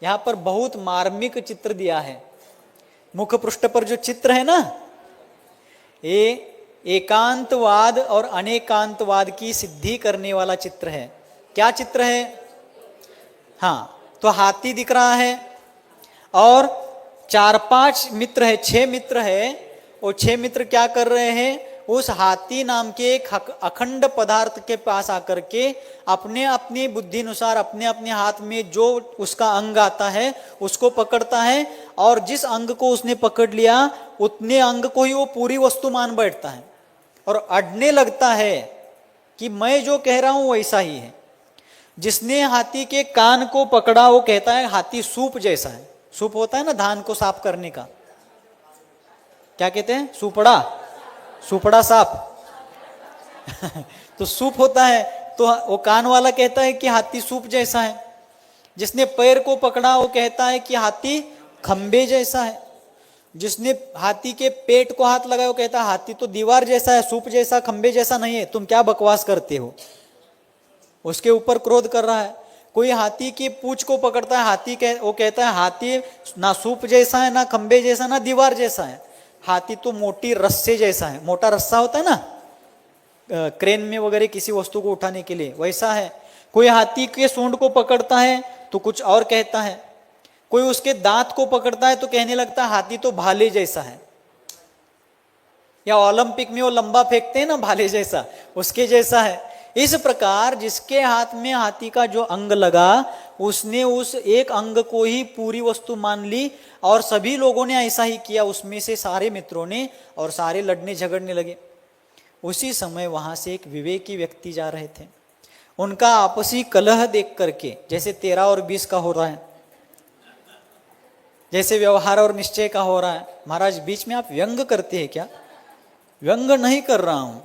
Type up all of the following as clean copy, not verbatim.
यहाँ पर बहुत मार्मिक चित्र दिया है। मुख पृष्ठ पर जो चित्र है ना, ये एकांतवाद और अनेकांतवाद की सिद्धि करने वाला चित्र है। क्या चित्र है? हाँ, तो हाथी दिख रहा है और 4-5 मित्र है, 6 मित्र है, और 6 मित्र क्या कर रहे हैं? उस हाथी नाम के एक अखंड पदार्थ के पास आकर के अपने अपनी बुद्धि अनुसार अपने अपने हाथ में जो उसका अंग आता है उसको पकड़ता है, और जिस अंग को उसने पकड़ लिया उतने अंग को ही वो पूरी वस्तु मान बैठता है और अड़ने लगता है कि मैं जो कह रहा हूं वैसा ही है। जिसने हाथी के कान को पकड़ा वो कहता है हाथी सूप जैसा है। सूप होता है ना धान को साफ करने का, क्या कहते हैं? सुपड़ा, सुपड़ा साफ तो सूप होता है, तो वो कान वाला कहता है कि हाथी सूप जैसा है। जिसने पैर को पकड़ा वो कहता है कि हाथी खंबे जैसा है। जिसने हाथी के पेट को हाथ लगाया वो कहता है हाथी तो दीवार जैसा है, सूप जैसा, खंबे जैसा नहीं है, तुम क्या बकवास करते हो। उसके ऊपर क्रोध कर रहा है। कोई हाथी की पूंछ को पकड़ता है, वो कहता है हाथी ना सूप जैसा है, ना खंबे जैसा, ना दीवार जैसा है, हाथी तो मोटी रस्से जैसा है। मोटा रस्सा होता है ना क्रेन में वगैरह किसी वस्तु को उठाने के लिए, वैसा है। कोई हाथी के सूंड को पकड़ता है तो कुछ और कहता है। कोई उसके दांत को पकड़ता है तो कहने लगता है हाथी तो भाले जैसा है। या ओलंपिक में वो लंबा फेंकते हैं ना भाले जैसा, उसके जैसा है। इस प्रकार जिसके हाथ में हाथी का जो अंग लगा उसने उस एक अंग को ही पूरी वस्तु मान ली, और सभी लोगों ने ऐसा ही किया, उसमें से सारे मित्रों ने, और सारे लड़ने झगड़ने लगे। उसी समय वहां से एक विवेकी व्यक्ति जा रहे थे। उनका आपसी कलह देख करके, जैसे 13 और 20 का हो रहा है, जैसे व्यवहार और निश्चय का हो रहा है। महाराज बीच में आप व्यंग करते हैं क्या? व्यंग नहीं कर रहा हूं,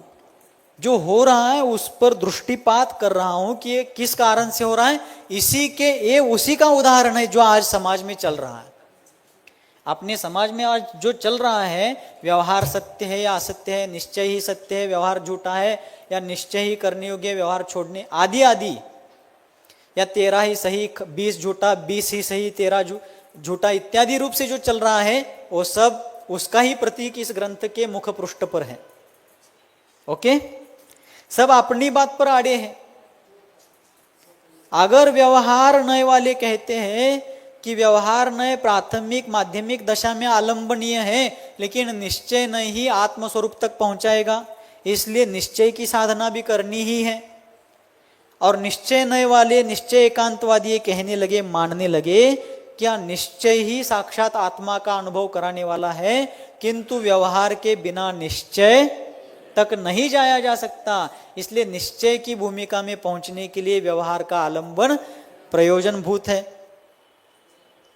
जो हो रहा है उस पर दृष्टिपात कर रहा हूं कि ये किस कारण से हो रहा है। ये उसी का उदाहरण है जो आज समाज में चल रहा है। अपने समाज में आज जो चल रहा है, व्यवहार सत्य है या असत्य है, निश्चय ही सत्य है, व्यवहार झूठा है, या निश्चय ही करने योग्य, व्यवहार छोड़ने आदि आदि, या 13 ही सही 20 झूठा, 20 ही सही 13 झूठा इत्यादि रूप से जो चल रहा है, वो सब उसका ही प्रतीक इस ग्रंथ के मुख पृष्ठ पर है। ओके, सब अपनी बात पर आड़े हैं। अगर व्यवहार नए वाले कहते हैं कि व्यवहार नए प्राथमिक माध्यमिक दशा में आलंबनीय है, लेकिन निश्चय नहीं ही आत्मस्वरूप तक पहुंचाएगा, इसलिए निश्चय की साधना भी करनी ही है। और निश्चय नए वाले, निश्चय एकांतवादी कहने लगे, मानने लगे क्या निश्चय ही साक्षात आत्मा का अनुभव कराने वाला है, किंतु व्यवहार के बिना निश्चय तक नहीं जाया जा सकता। इसलिए निश्चय की भूमिका में पहुंचने के लिए व्यवहार का आलंबन प्रयोजनभूत है।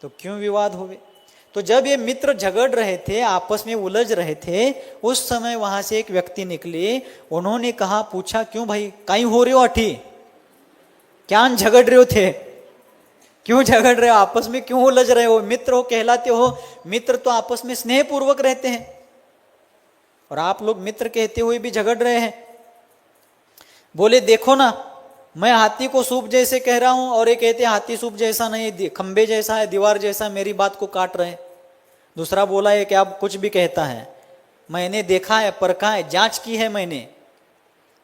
तो क्यों विवाद हुए? तो जब ये मित्र झगड़ रहे थे, आपस में उलझ रहे थे, उस समय वहां से एक व्यक्ति निकले। उन्होंने कहा, पूछा क्यों भाई कहीं हो रहे हो अठी, क्या झगड़ रहे हो थे, क्यों झगड़ रहे हो, आपस में क्यों उलझ रहे हो? मित्र हो कहलाते हो। मित्र तो आपस में स्नेह पूर्वक रहते हैं, और आप लोग मित्र कहते हुए भी झगड़ रहे हैं। बोले देखो ना, मैं हाथी को सूप जैसे कह रहा हूं और ये कहते हैं हाथी सूप जैसा नहीं, खंबे जैसा है, दीवार जैसा, मेरी बात को काट रहे हैं। दूसरा बोला है कि आप कुछ भी कहता है, मैंने देखा है, परखा है, जांच की है मैंने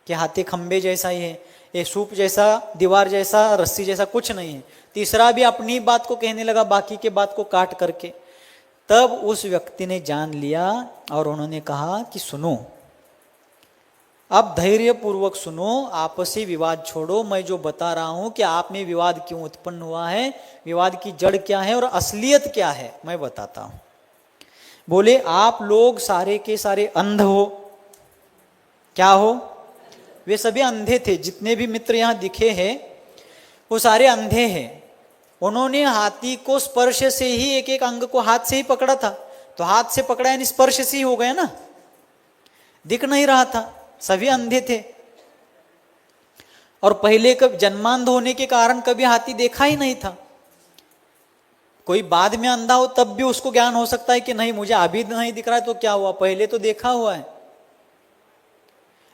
कि हाथी खंबे जैसा ही है, ये सूप जैसा, दीवार जैसा, रस्सी जैसा कुछ नहीं है। तीसरा भी अपनी बात को कहने लगा बाकी के बात को काट करके। तब उस व्यक्ति ने जान लिया और उन्होंने कहा कि सुनो, अब धैर्य पूर्वक सुनो, आपसी विवाद छोड़ो, मैं जो बता रहा हूं कि आप में विवाद क्यों उत्पन्न हुआ है, विवाद की जड़ क्या है और असलियत क्या है, मैं बताता हूं। बोले आप लोग सारे के सारे अंध हो। क्या हो? वे सभी अंधे थे, जितने भी मित्र यहां दिखे हैं वो सारे अंधे हैं। उन्होंने हाथी को स्पर्श से ही एक एक अंग को हाथ से ही पकड़ा था, तो हाथ से पकड़ा यानी स्पर्श से ही हो गया ना, दिख नहीं रहा था, सभी अंधे थे। और पहले कब जन्मांध होने के कारण कभी हाथी देखा ही नहीं था। कोई बाद में अंधा हो तब भी उसको ज्ञान हो सकता है कि नहीं मुझे अभी नहीं दिख रहा है तो क्या हुआ, पहले तो देखा हुआ है,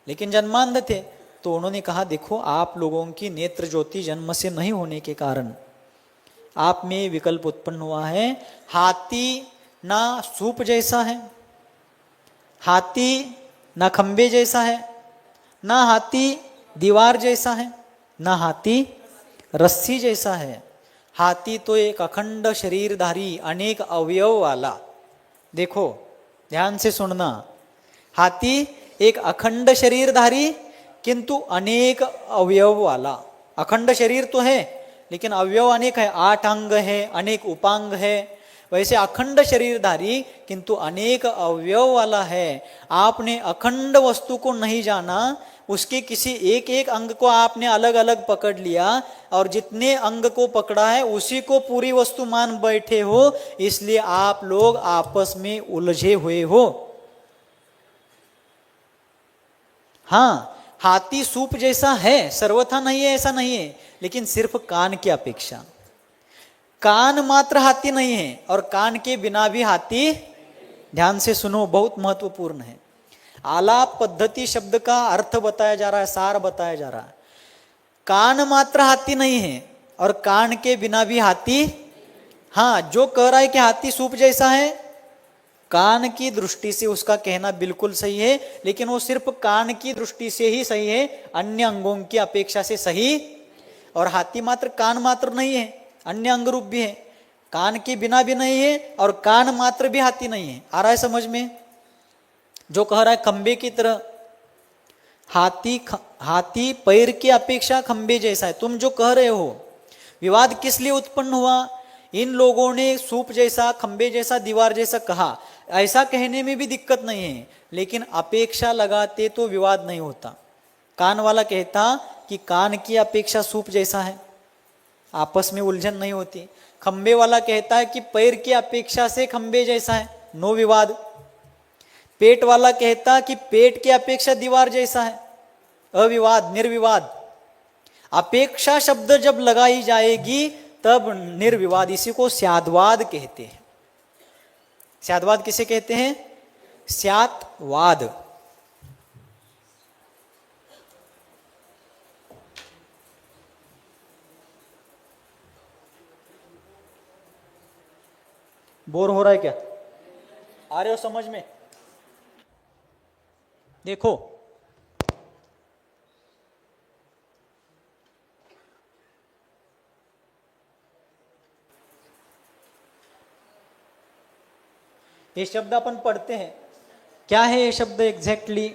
लेकिन जन्मांध थे। तो उन्होंने कहा देखो आप लोगों की नेत्र ज्योति जन्म से नहीं होने के कारण आप में विकल्प उत्पन्न हुआ है। हाथी ना सूप जैसा है, हाथी ना खंबे जैसा है, ना हाथी दीवार जैसा है, ना हाथी रस्सी जैसा है। हाथी तो एक अखंड शरीरधारी अनेक अवयव वाला, देखो ध्यान से सुनना, हाथी एक अखंड शरीरधारी किंतु अनेक अवयव वाला। अखंड शरीर तो है लेकिन अवयव अनेक है, 8 अंग है, अनेक उपांग है। वैसे अखंड शरीरधारी किंतु अनेक अवयव वाला है। आपने अखंड वस्तु को नहीं जाना, उसके किसी एक एक अंग को आपने अलग अलग पकड़ लिया और जितने अंग को पकड़ा है उसी को पूरी वस्तु मान बैठे हो, इसलिए आप लोग आपस में उलझे हुए हो। हाँ, हाथी सूप जैसा है, सर्वथा नहीं है ऐसा नहीं है, लेकिन सिर्फ कान की अपेक्षा। कान मात्र हाथी नहीं है और कान के बिना भी हाथी, ध्यान से सुनो बहुत महत्वपूर्ण है। आलाप पद्धति शब्द का अर्थ बताया जा रहा है, सार बताया जा रहा है। कान मात्र हाथी नहीं है और कान के बिना भी हाथी, हाँ जो कह रहा है कि हाथी सूप जैसा है, कान की दृष्टि से उसका कहना बिल्कुल सही है, लेकिन वो सिर्फ कान की दृष्टि से ही सही है, अन्य अंगों की अपेक्षा से सही। और हाथी मात्र कान मात्र नहीं है, अन्य अंग रूप भी है, कान के बिना भी नहीं है और कान मात्र भी हाथी नहीं है। आ रहा है समझ में? जो कह रहा है खंबे की तरह, हाथी पैर की अपेक्षा खंबे जैसा है, तुम जो कह रहे हो, विवाद किस लिए उत्पन्न हुआ? इन लोगों ने सूप जैसा, खंबे जैसा, दीवार जैसा कहा। ऐसा कहने में भी दिक्कत नहीं है, लेकिन अपेक्षा लगाते तो विवाद नहीं होता। कान वाला कहता कि कान की अपेक्षा सूप जैसा है, आपस में उलझन नहीं होती। खंबे वाला कहता है कि पैर की अपेक्षा से खंबे जैसा है, नो विवाद। पेट वाला कहता कि पेट की अपेक्षा दीवार जैसा है, अविवाद, निर्विवाद। अपेक्षा शब्द जब लगाई जाएगी तब निर्विवाद, इसी को स्याद्वाद कहते हैं। स्याद्वाद किसे कहते हैं? स्यात्वाद। बोर हो रहा है क्या? आ रहे हो समझ में? देखो ये शब्द अपन पढ़ते हैं, क्या है ये शब्द एग्जैक्टली?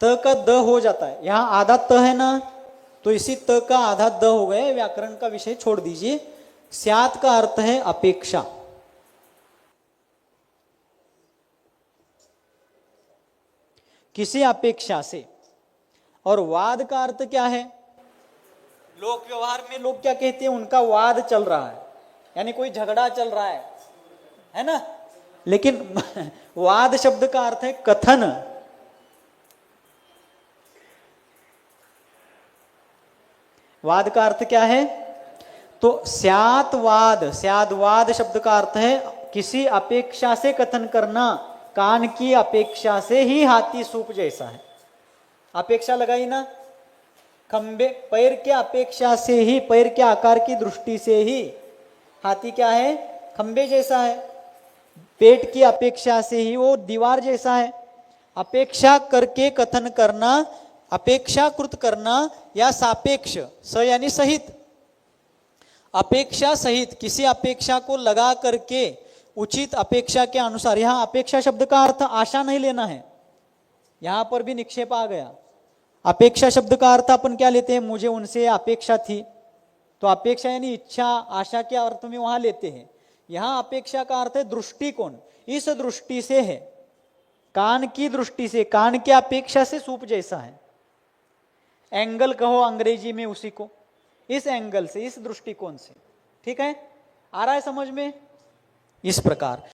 त का द हो जाता है, यहां आधा त है ना, तो इसी त का आधा द हो गए। व्याकरण का विषय छोड़ दीजिए। स्यात का अर्थ है अपेक्षा, किसी अपेक्षा से। और वाद का अर्थ क्या है? लोक व्यवहार में लोग क्या कहते हैं? उनका वाद चल रहा है, यानी कोई झगड़ा चल रहा है ना। लेकिन वाद शब्द का अर्थ है कथन। वाद का अर्थ क्या है? तो स्यात्वाद, स्याद्वाद शब्द का अर्थ है किसी अपेक्षा से कथन करना। कान की अपेक्षा से ही हाथी सूप जैसा है। अपेक्षा लगाई ना, खंबे पैर के अपेक्षा से ही, पैर के आकार की दृष्टि से ही हाथी क्या है? खंबे जैसा है। पेट की अपेक्षा से ही वो दीवार जैसा है। अपेक्षा करके कथन करना, अपेक्षाकृत करना या सापेक्ष, स यानी सहित, अपेक्षा सहित, किसी अपेक्षा को लगा करके उचित अपेक्षा के अनुसार। यहां अपेक्षा शब्द का अर्थ आशा नहीं लेना है, यहां पर भी निक्षेप आ गया। अपेक्षा शब्द का अर्थ अपन क्या लेते हैं? मुझे उनसे अपेक्षा थी, तो अपेक्षा यानी इच्छा, आशा के अर्थ में वहां लेते हैं। यहां अपेक्षा का अर्थ है दृष्टिकोण, इस दृष्टि से है, कान की दृष्टि से, कान की अपेक्षा से सूप जैसा है। एंगल कहो अंग्रेजी में उसी को, इस एंगल से, इस दृष्टिकोण से। ठीक है, आ रहा है समझ में? इस प्रकार